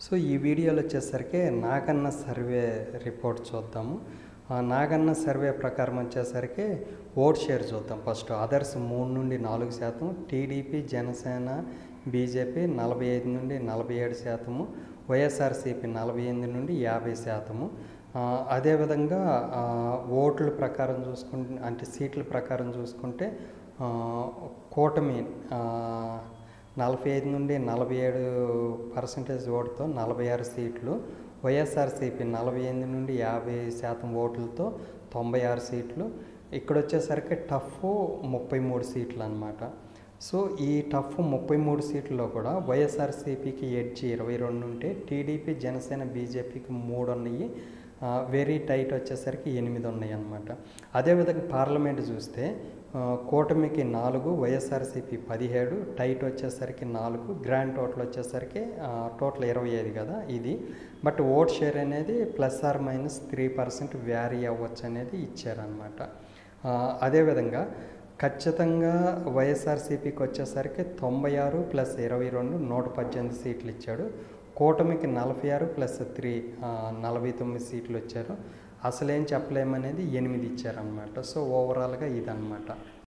So ఈ వీడియోలో వచ్చేసరికి నాగన్న సర్వే రిపోర్ట్ చూద్దాము. నాగన్న సర్వే ప్రకారం వచ్చేసరికి ఓట్ షేర్ చూద్దాం. ఫస్ట్ అదర్స్ 3 నుండి 4%, టీడీపీ, జనసేన, బీజేపీ 45 నుండి 47%, వైఎస్ఆర్సీపీ 48 నుండి 50%. అదేవిధంగా ఓట్ల ప్రకారం చూసుకుంటే అంటే సీట్ల ప్రకారం చూసుకుంటే కూటమి 45 నుండి 47% ఓటుతో 46 సీట్లు, వైఎస్ఆర్సీపీ 48 నుండి 50% ఓట్లతో 96 సీట్లు. ఇక్కడ వచ్చేసరికి టఫ్ 33 సీట్లు అన్నమాట. సో ఈ టఫ్ 33 సీట్లలో కూడా వైఎస్ఆర్సీపీకి ఎడ్జ్ 22 ఉంటే టీడీపీ, జనసేన, బీజేపీకి 3 ఉన్నాయి. వెరీ టైట్ వచ్చేసరికి 8 ఉన్నాయి అన్నమాట. అదేవిధంగా పార్లమెంట్ చూస్తే కూటమికి 4, వైఎస్ఆర్సీపీ 17, టైట్ వచ్చేసరికి 4, గ్రాండ్ టోటల్ వచ్చేసరికి టోటల్ 25 కదా ఇది. బట్ ఓట్ షేర్ అనేది +or-3% వ్యారీ అవ్వచ్చు అనేది ఇచ్చారనమాట. అదేవిధంగా ఖచ్చితంగా వైఎస్ఆర్సీపీకి వచ్చేసరికి 96 + 22 118 సీట్లు ఇచ్చాడు. కూటమికి 46 + 3 49 సీట్లు వచ్చారు. అసలేం చెప్పలేమనేది 8 ఇచ్చారనమాట. సో ఓవరాల్గా ఇదన్నమాట.